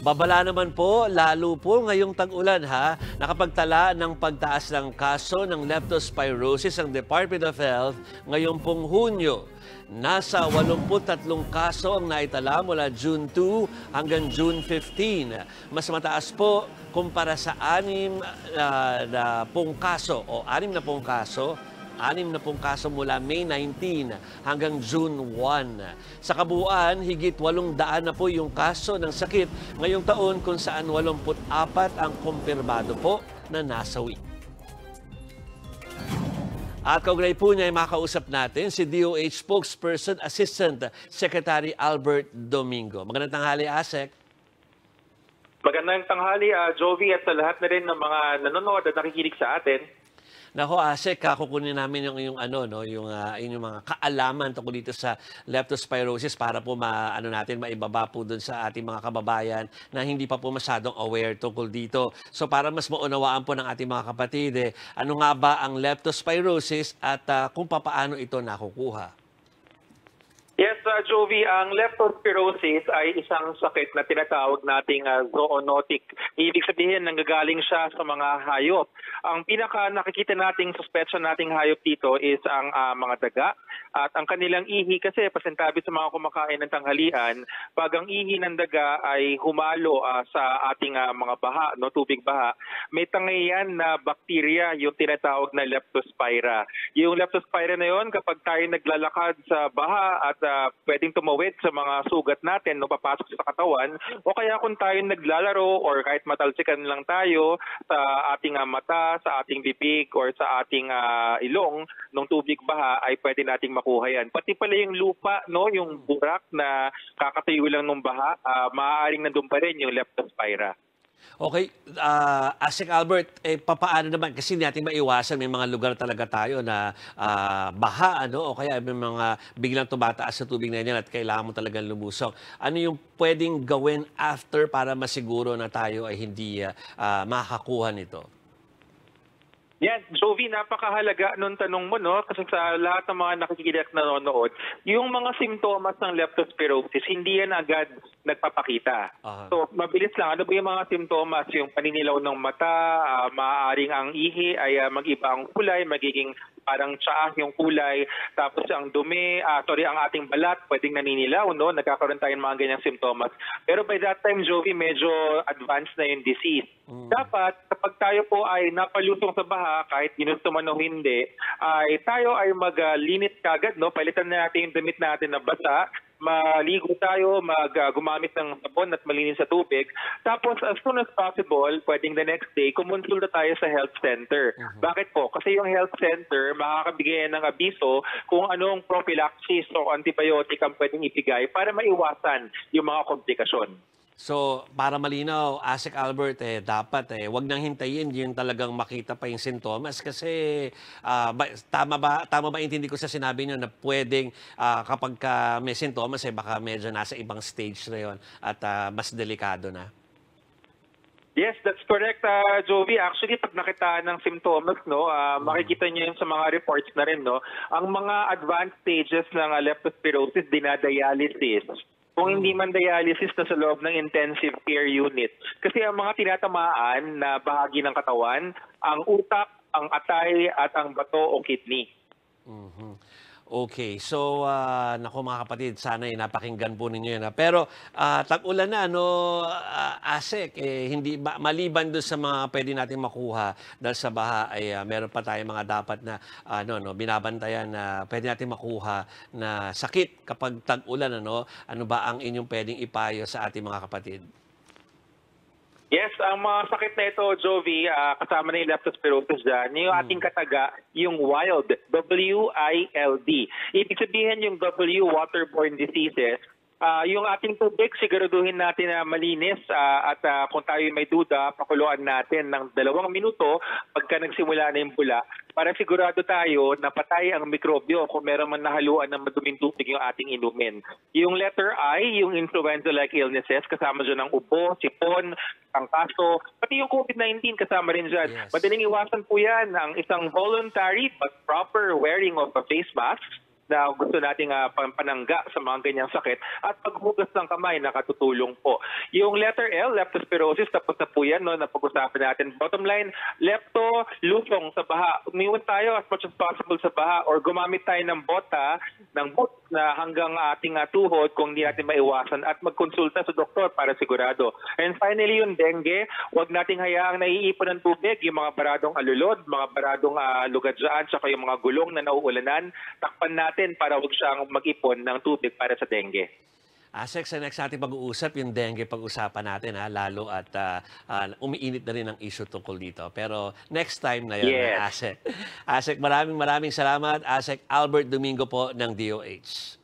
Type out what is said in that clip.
Babala naman po, lalo po ngayong tag-ulan ha, nakapagtala ng pagtaas ng kaso ng leptospirosis ang Department of Health ngayong pong Hunyo. Nasa 83 kaso ang naitala mula June 2 hanggang June 15. Mas mataas po kumpara sa 6 na pong kaso o 6 na pong kaso mula May 19 hanggang June 1. Sa kabuuan, higit 800 na po yung kaso ng sakit ngayong taon kung saan 84 ang kumpirmado po na nasawi. At kaugnay po niya ay makausap natin si DOH Spokesperson Assistant Secretary Albert Domingo. Magandang tanghali, ASEC. Magandang tanghali, Jovi, at sa lahat na rin ng mga nanonood at nakikinig sa atin. Nako, ASEC, kukunin namin yung inyong mga kaalaman tungkol dito sa leptospirosis para po maibaba po dun sa ating mga kababayan na hindi pa po masyadong aware tungkol dito. So para mas maunawaan po ng ating mga kapatid, ano nga ba ang leptospirosis at kung paano ito nakukuha? Yes, Jovi, ang leptospirosis ay isang sakit na tinatawag nating zoonotic. Ibig sabihin, nanggagaling siya sa mga hayop. Ang pinaka nakikita nating suspetsyon nating hayop dito is ang mga daga at ang kanilang ihi kasi pasintabi sa mga kumakain ng tanghalian, pag ang ihi ng daga ay humalo sa ating mga baha, tubig baha, may tangayan na bakterya yung tinatawag na leptospira. Yung leptospira na yon, kapag tayo naglalakad sa baha at pwedeng tumawid sa mga sugat natin papasok sa katawan, o kaya kung tayo naglalaro or kahit matalsikan lang tayo sa ating mata, sa ating bibig or sa ating ilong ng tubig baha ay pwede nating makuha yan. Pati pala yung lupa, yung burak na kakatayo lang ng baha, maaaring nandun pa rin yung leptospira. Okay, ASEC Albert, papaano naman kasi hindi natin maiwasan, may mga lugar talaga tayo na baha, o kaya may mga biglang tumataas sa tubig na yan at kailangan mo talagang lumusong. Ano yung pwedeng gawin after para masiguro na tayo ay hindi makakakuha nito? Yan, Jovi, napakahalaga nung tanong mo, kasi sa lahat ng mga nakikinig na nanonood, yung mga simptomas ng leptospirosis, hindi yan agad nagpapakita. So, mabilis lang. Ano ba yung mga simptomas? Yung paninilaw ng mata, maaaring ang ihi ay mag-iba ang kulay, magiging parang tsaa yung kulay, tapos ang dumi, ang ating balat, pwedeng naninilaw, nagkakaroon tayo ng mga ganyang simptomas. Pero by that time, Jovi, medyo advanced na yung disease. Dapat, kapag tayo po ay napalusong sa baha, kahit ginusto man o hindi, ay tayo ay maglinit kagad, palitan na natin yung damit natin na basa, maligo tayo, gumamit ng sabon at malinis sa tubig. Tapos, as soon as possible, pwedeng the next day, kumonsulta tayo sa health center. Bakit po? Kasi yung health center, makakabigay ng abiso kung anong prophylaxis o antibiotic ang pwedeng ibigay para maiwasan yung mga komplikasyon. So, para malinaw, ASEC Albert, dapat wag nang hintayin yung talagang makita pa yung sintomas kasi tama ba intindi ko sa sinabi niyo na pwedeng kapag may sintomas baka medyo nasa ibang stage na yon at mas delikado na? Yes, that's correct, Jovi. Actually, pag nakita ng symptoms, makikita niyo yun sa mga reports na rin, ang mga advanced stages ng leptospirosis, dinadialysis. Kung hindi man dialysis, na sa loob ng intensive care unit. Kasi ang mga tinatamaan na bahagi ng katawan, ang utak, ang atay, at ang bato o kidney. Okay, so naku mga kapatid, sana napakinggan po ninyo yan. Pero tag-ulan na, ASEC, hindi maliban doon sa mga pwede natin makuha dahil sa baha ay meron pa tayong mga dapat na binabantayan na pwede natin makuha na sakit kapag tag-ulan. Ano ba ang inyong pwedeng ipayo sa ating mga kapatid? Yes, ang mga sakit na ito, Jovi, kasama na yung leptospirosis dyan, yung ating kataga, yung WILD, W-I-L-D. Ibig sabihin yung W, waterborne diseases. Yung ating tubig, siguraduhin natin na malinis at kung tayo may duda, pakuluan natin ng 2 minuto pagka nagsimula na yung bula para sigurado tayo na patay ang mikrobyo kung meron man nahaluan ng maduming tubig yung ating inumin. Yung letter I, yung influenza-like illnesses, kasama dyan ang ubo, sipon, angkaso, pati yung COVID-19 kasama rin dyan. Yes. Madaling iwasan po yan ang isang voluntary but proper wearing of a face mask na gusto nating panangga sa mga ganyang sakit. At paghugas ng kamay, nakatutulong po. Yung letter L, leptospirosis, tapos na po yan, no, na pag-usapan natin. Bottom line, lepto, lusong sa baha. Umiwan tayo as much as possible sa baha or gumamit tayo ng bota, ng boot na hanggang ating tuhod kung hindi natin maiwasan at magkonsulta sa doktor para sigurado. And finally, yung dengue, huwag nating hayaang naiipon ng tubig, yung mga baradong alulod, mga baradong lugar dyan, saka yung mga gulong na nauulanan, takpan natin para huwag siyang mag-ipon ng tubig para sa dengue. Asek, sa next natin pag-uusap, yung dengue pag-usapan natin, lalo at umiinit na rin ang issue tungkol dito. Pero next time na yun, Yes. Asek. Asek, maraming salamat. Asek Albert Domingo po ng DOH.